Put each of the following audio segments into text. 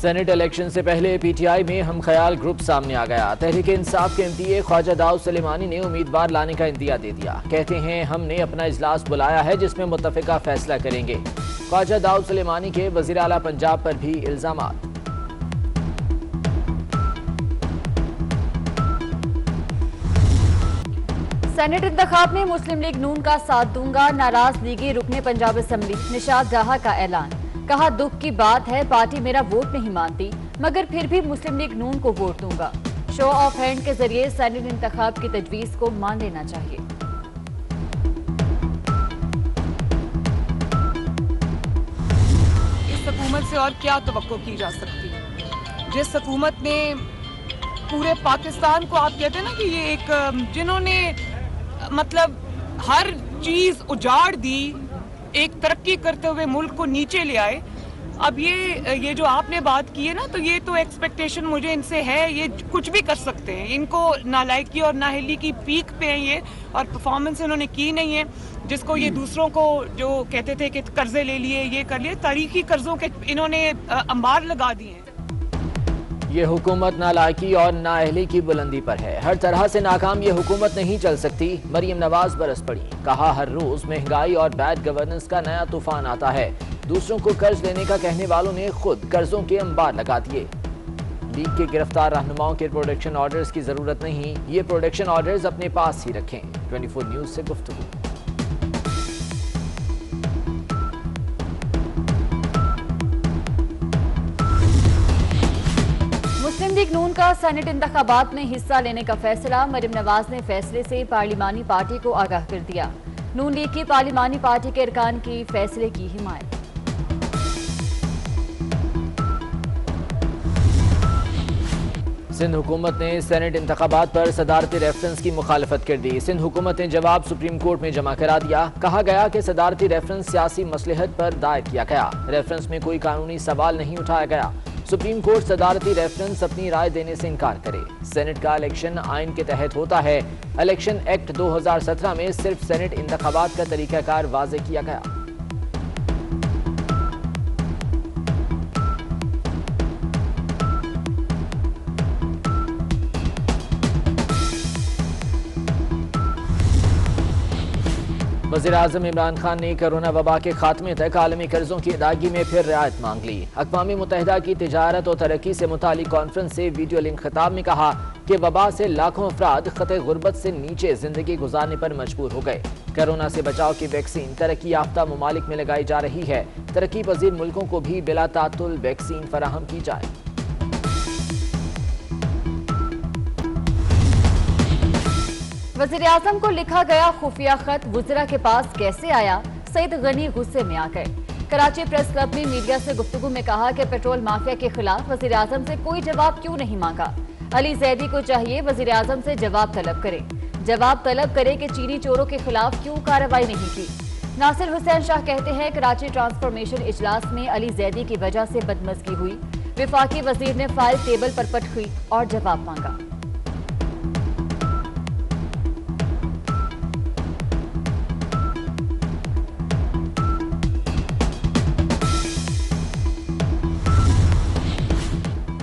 Senate election से पहले PTI में हम ख्याल ग्रुप सामने आ गया। तहरीक इंसाफ के एमपीए ख्वाजा दाऊद सुलेमानी ने उम्मीदवार लाने का इंदिया दे दिया। कहते हैं हमने अपना इजलास बुलाया है जिसमें मुत्तफिका फैसला करेंगे। ख्वाजा दाऊद सुलेमानी के वजीर आला पंजाब पर भी इल्जामात। सेनेट इंतखाब में मुस्लिम लीग नून का साथ दूंगा, नाराज लीगी रुकने पंजाब असेंबली निशात जहां का ऐलान। कहा दुख की बात है पार्टी मेरा वोट नहीं मानती मगर फिर भी मुस्लिम लीग नून को वोट दूंगा। शो ऑफ हैंड के जरिए सेनेट इंतखाब की तजवीज को मान लेना चाहिए। इस हुकूमत से और क्या तवक्को की जा सकती है, जिस हुकूमत ने पूरे पाकिस्तान को, आप कहते हैं ना कि ये एक जिन्होंने मतलब हर चीज उजाड़ दी, एक तरक्की करते हुए मुल्क को नीचे ले आए। अब ये जो आपने बात की है ना, तो ये तो एक्सपेक्टेशन मुझे इनसे है, ये कुछ भी कर सकते हैं। इनको नालायकी और नाअहली की पीक पे हैं ये, और परफॉर्मेंस इन्होंने की नहीं है। जिसको ये दूसरों को जो कहते थे कि कर्जे ले लिए, ये कर लिए, तारीखी कर्जों के इन्होंने अंबार लगा दिए हैं। ये हुकूमत नालायकी और नाअहली की बुलंदी पर है। हर तरह से नाकाम ये हुकूमत नहीं चल सकती। मरियम नवाज बरस पड़ी। कहा हर रोज महंगाई और बैड गवर्नेंस का नया तूफान आता है। दूसरों को कर्ज लेने का कहने वालों ने खुद कर्जों के अंबार लगा दिए। लीग के गिरफ्तार रहनुमाओं के प्रोटेक्शन ऑर्डर्स की जरूरत नहीं, ये प्रोटेक्शन ऑर्डर्स अपने पास ही रखें। 24 न्यूज से गुफ्तगू। मुस्लिम लीग नून का सेनेट इंतखाबात में हिस्सा लेने का फैसला। मरियम नवाज ने फैसले से पार्लिमानी पार्टी को आगाह कर दिया। नून लीग की पार्लिमानी पार्टी के अरकान की फैसले की हिमायत। सिंध हुकूमत ने सेनेट इंतखाबात पर सदारती रेफरेंस की मुखालफत कर दी। सिंध हुकूमत ने जवाब सुप्रीम कोर्ट में जमा करा दिया। कहा गया कि सदारती रेफरेंस सियासी मसलहत पर दायर किया गया। रेफरेंस में कोई कानूनी सवाल नहीं उठाया गया। सुप्रीम कोर्ट सदारती रेफरेंस अपनी राय देने से इनकार करे। सेनेट का इलेक्शन आइन के तहत होता है। इलेक्शन एक्ट 2017 में सिर्फ सेनेट इंतखाबात का तरीकाकार वाजे किया गया। वज़ीर आज़म इमरान खान ने कोरोना वबा के खात्मे तक आलमी कर्जों की अदायगी में फिर रियायत मांग ली। अक़वाम मुत्तहिदा की तिजारत और तरक्की से मुतालिक कॉन्फ्रेंस से वीडियो लिंक खिताब में कहा कि वबा से लाखों अफराद खते गुर्बत से नीचे जिंदगी गुजारने पर मजबूर हो गए। कोरोना से बचाव की वैक्सीन तरक्की याफ्ता ममालिक में लगाई जा रही है। तरक्की पजीर मुल्कों को भी बिला तातुल वैक्सीन फराहम की जाए। वज़ीर आज़म को लिखा गया खुफिया खत वुज़रा के पास कैसे आया, सईद गनी गुस्से में आ गए। कराची प्रेस क्लब में मीडिया से गुफ्तगू में कहा कि पेट्रोल माफिया के खिलाफ वज़ीर आज़म से कोई जवाब क्यों नहीं मांगा। अली जैदी को चाहिए वज़ीर आज़म से जवाब तलब करे कि चीनी चोरों के खिलाफ क्यों कार्रवाई नहीं की। नासिर हुसैन शाह कहते हैं कराची ट्रांसफॉर्मेशन इजलास में अली जैदी की वजह से बदमज़गी हुई। विफाकी वजीर ने फाइल टेबल पर पट हुई और जवाब मांगा।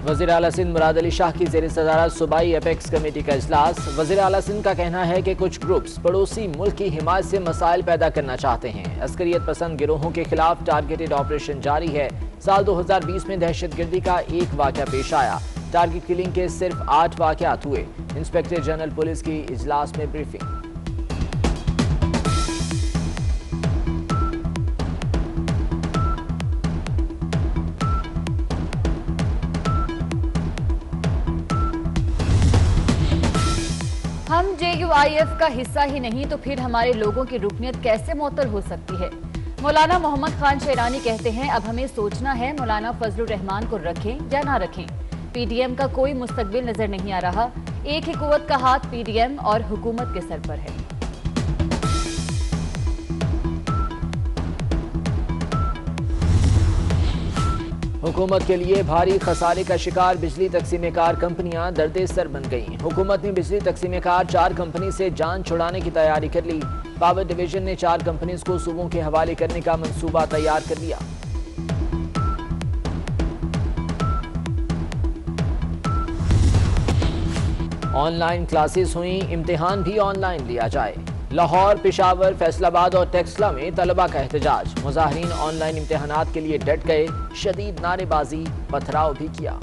वज़ीर आला सिंध मुराद अली शाह की ज़ेर सदारत सूबाई एपेक्स कमेटी का इजलास। वज़ीर आला सिंध का कहना है कि कुछ ग्रुप्स पड़ोसी मुल्क की हिमायत से मसाइल पैदा करना चाहते हैं। अस्करियत पसंद गिरोहों के खिलाफ टारगेटेड ऑपरेशन जारी है। साल 2020 में दहशतगर्दी का एक वाक़या पेश आया। टारगेट किलिंग के सिर्फ 8 वाक़यात हुए। इंस्पेक्टर जनरल पुलिस की इजलास में ब्रीफिंग। हम JUIF का हिस्सा ही नहीं तो फिर हमारे लोगों की रुकनियत कैसे मुअत्तल हो सकती है। मौलाना मोहम्मद खान शेरानी कहते हैं अब हमें सोचना है मौलाना फजलुर रहमान को रखें या ना रखें। PDM का कोई मुस्तकबिल नजर नहीं आ रहा। एक ही कुव्वत का हाथ PDM और हुकूमत के सर पर है। हुकूमत के लिए भारी खसारे का शिकार बिजली तकसीमेकार कंपनियां दर्दे सर बन गईं। हुकूमत ने बिजली तकसीमेकार 4 कंपनी से जान छुड़ाने की तैयारी कर ली। पावर डिवीजन ने 4 कंपनीज को सूबों के हवाले करने का मंसूबा तैयार कर लिया। ऑनलाइन क्लासेस हुई, इम्तिहान भी ऑनलाइन लिया जाए। लाहौर, पेशावर, फैसलाबाद और टेक्सला में तलबा का एहतजाज। मुजाहिरीन ऑनलाइन इम्तिहानात के लिए डट गए, शदीद नारेबाजी, पथराव भी किया।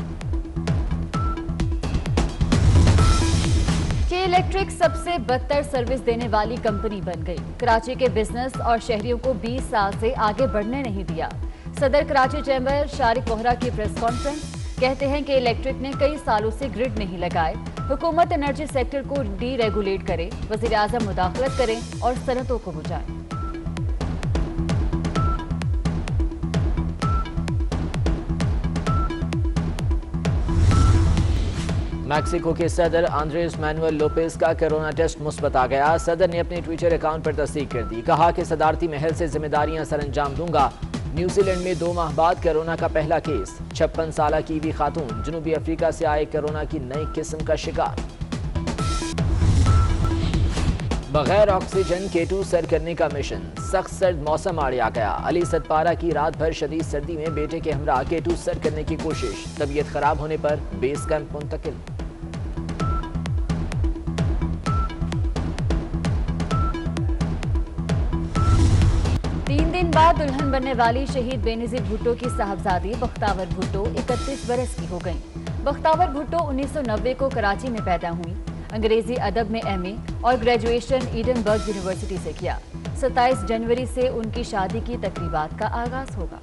के इलेक्ट्रिक सबसे बदतर सर्विस देने वाली कंपनी बन गई। कराची के बिजनेस और शहरियों को 20 साल से आगे बढ़ने नहीं दिया। सदर कराची चैम्बर शारिक वोहरा की प्रेस कॉन्फ्रेंस। कहते हैं कि इलेक्ट्रिक ने कई सालों से ग्रिड नहीं लगाए। हुकूमत एनर्जी सेक्टर को डीरेगुलेट करे, वज़ीर आज़म मुदाखलत करें और सनतों को बुझाएं। मैक्सिको के सदर आंद्रेस मैनुअल लोपेज का कोरोना टेस्ट मुस्बत आ गया। सदर ने अपने ट्विटर अकाउंट पर तस्दीक कर दी। कहा कि सदारती महल से जिम्मेदारियां सरअंजाम दूंगा। न्यूजीलैंड में 2 माह बाद कोरोना का पहला केस। 56 साल कीवी खातून जनूबी अफ्रीका से आए कोरोना की नई किस्म का शिकार। बगैर ऑक्सीजन K2 सर करने का मिशन। सख्त सर्द मौसम आड़े आ गया। अली सदपारा की रात भर शदीद सर्दी में बेटे के हमरा K2 सर करने की कोशिश। तबीयत खराब होने पर बेस कैंप मुंतकिल। 3 दिन बाद दुल्हन बनने वाली शहीद बेनजीर भुट्टो की साहबजादी बख्तावर भुट्टो 31 बरस की हो गईं। बख्तावर भुट्टो 1990 को कराची में पैदा हुई। अंग्रेजी अदब में MA और ग्रेजुएशन एडनबर्ग यूनिवर्सिटी से किया। 27 जनवरी से उनकी शादी की तकरीबात का आगाज होगा।